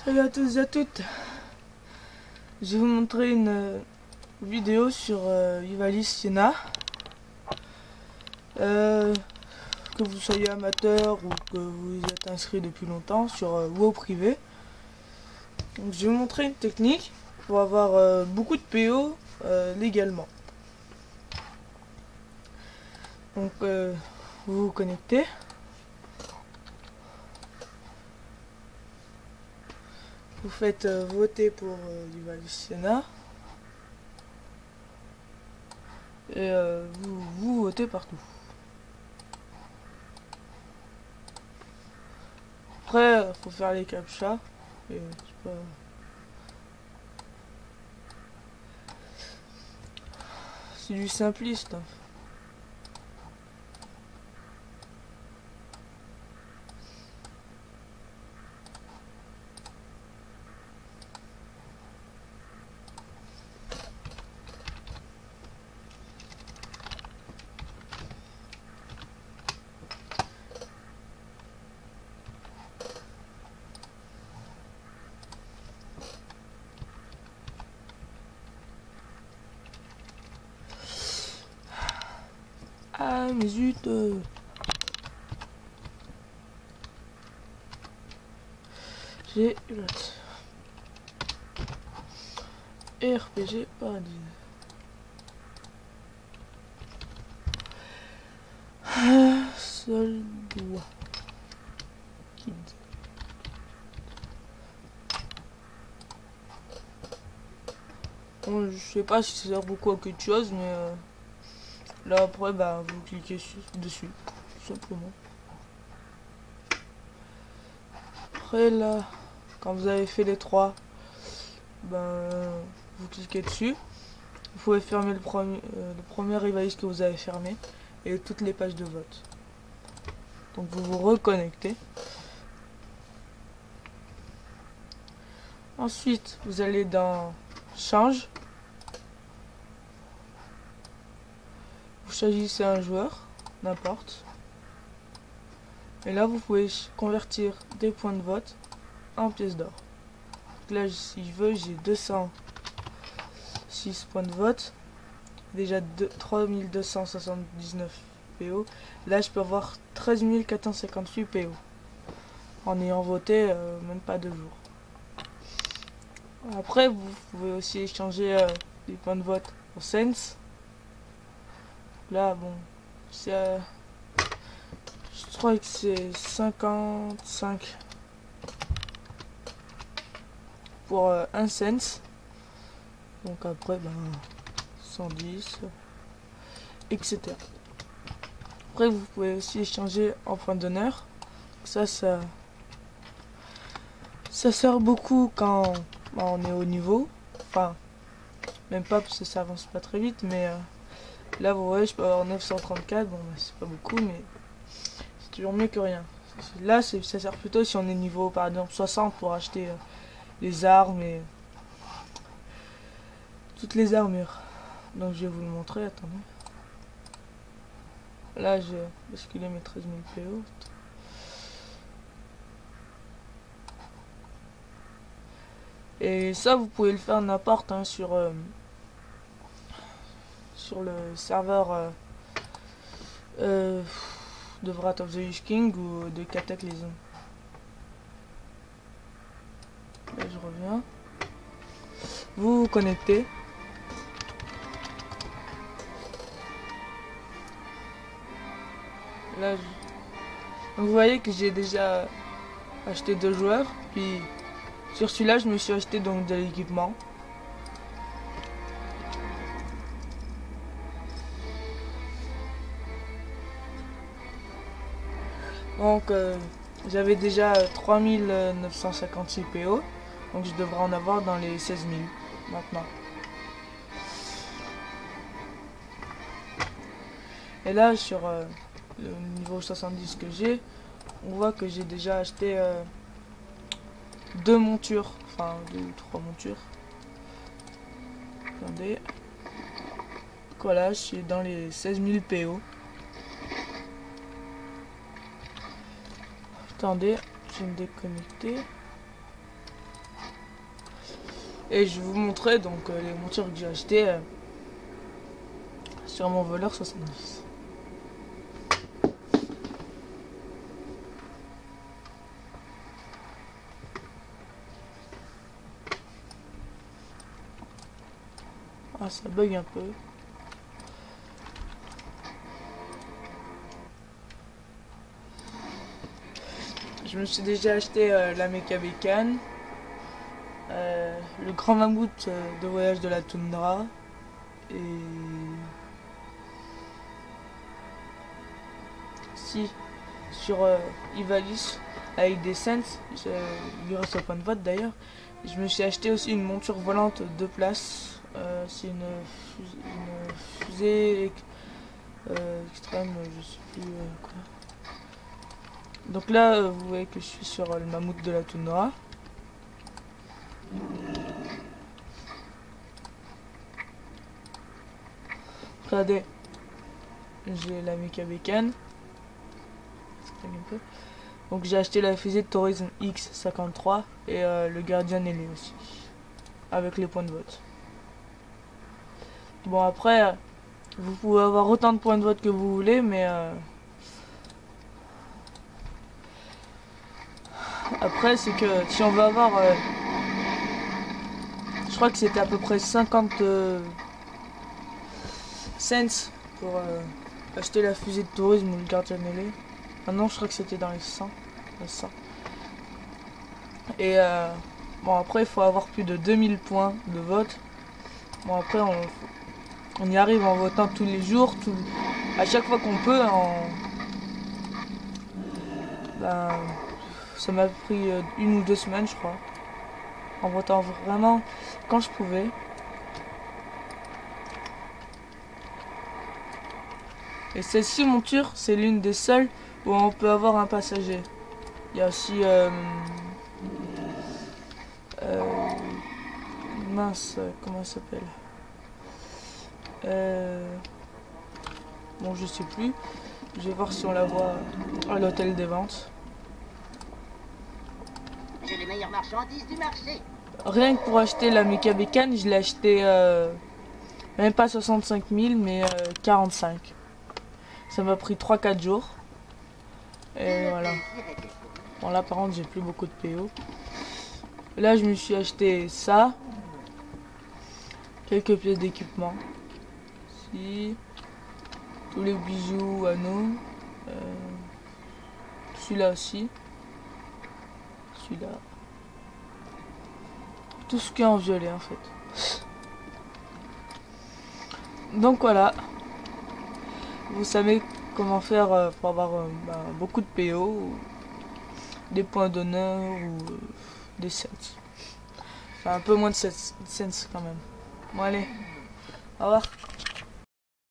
Salut à tous et à toutes. Je vais vous montrer une vidéo sur Ivalice Siena. Que vous soyez amateur ou que vous êtes inscrit depuis longtemps sur WoW privé. Donc, je vais vous montrer une technique pour avoir beaucoup de PO légalement. Donc vous vous connectez. Vous faites voter pour Ivalice Siena. Et vous votez partout. Après, faut faire les captcha. Et c'est du simpliste. Hein. Ah mais zut j'ai RPG Paradis. Seul doigt. Kid. Bon, je sais pas si ça sert beaucoup à quelque chose, mais là après bah vous cliquez dessus, tout simplement. Après là, quand vous avez fait les trois, ben vous cliquez dessus. Vous pouvez fermer le premier Ivalice que vous avez fermé et toutes les pages de vote. Donc vous vous reconnectez. Ensuite, vous allez dans Change. Vous choisissez un joueur, n'importe. Et là, vous pouvez convertir des points de vote en pièces d'or. Là, si je veux, j'ai 206 points de vote. Déjà 3279 PO. Là, je peux avoir 13 458 PO. En ayant voté même pas 2 jours. Après, vous pouvez aussi échanger les points de vote au Sense. Là, bon, c'est je crois que c'est 55 pour un Sense. Donc après, ben, 110, etc. Après, vous pouvez aussi échanger en points d'honneur. Ça sert beaucoup quand on est au niveau. Enfin, même pas parce que ça avance pas très vite, mais là, vous voyez, je peux avoir 934. Bon, bah, c'est pas beaucoup, mais c'est toujours mieux que rien. Là, ça sert plutôt si on est niveau, par exemple, 60 pour acheter les armes et toutes les armures. Donc, je vais vous le montrer. Attendez. Là, j'ai basculé mes 13 000 PO. Et ça, vous pouvez le faire n'importe hein, sur le serveur de Wrath of the Lich King ou de Cataclysm. Là, je reviens. Vous vous connectez. Là, donc, vous voyez que j'ai déjà acheté 2 joueurs. Puis sur celui-là, je me suis acheté donc de l'équipement. Donc j'avais déjà 3956 PO. Donc je devrais en avoir dans les 16 000 maintenant. Et là sur le niveau 70 que j'ai, on voit que j'ai déjà acheté 2 montures. Enfin 2 ou 3 montures. Attendez. Voilà, je suis dans les 16 000 PO. Attendez, je vais me déconnecter. Et je vais vous montrer donc les montures que j'ai achetées sur mon voleur 70. Ah, ça bug un peu. Je me suis déjà acheté la Mecha Bécane, le grand mammouth de voyage de la toundra et si sur Ivalice avec des Sense, grâce au point de vote d'ailleurs. Je me suis acheté aussi une monture volante 2 places. C'est une fusée extrême, je sais plus quoi. Donc là, vous voyez que je suis sur le mammouth de la toundra. Regardez, j'ai la Mecha Bécane. Donc j'ai acheté la fusée de Tourisme X53 et le Guardian ailé aussi, avec les points de vote. Bon après, vous pouvez avoir autant de points de vote que vous voulez, mais après c'est que si on veut avoir, je crois que c'était à peu près 50 cents pour acheter la fusée de tourisme ou le Guardian ailé. Ah non, je crois que c'était dans les 100. Et bon après il faut avoir plus de 2000 points de vote. Bon après on y arrive en votant tous les jours, à chaque fois qu'on peut. Ben, ça m'a pris 1 ou 2 semaines je crois, en votant vraiment quand je pouvais. Et celle-ci monture, c'est l'une des seules où on peut avoir un passager. Il y a aussi mince, comment ça s'appelle, bon je sais plus, je vais voir si on la voit à l'hôtel des ventes. J'ai les meilleures marchandises du marché. Rien que pour acheter la Mecha Bécane, je l'ai acheté même pas 65 000 mais 45. Ça m'a pris 3-4 jours. Et voilà. Bon là par contre j'ai plus beaucoup de PO. Là je me suis acheté ça. Quelques pièces d'équipement. Si. Tous les bijoux, anneaux. Celui-là aussi. Celui-là. Tout ce qui est en violet en fait. Donc voilà. Vous savez comment faire pour avoir beaucoup de PO, ou des points d'honneur ou des cents. Enfin un peu moins de 7 cents quand même. Bon allez, au revoir.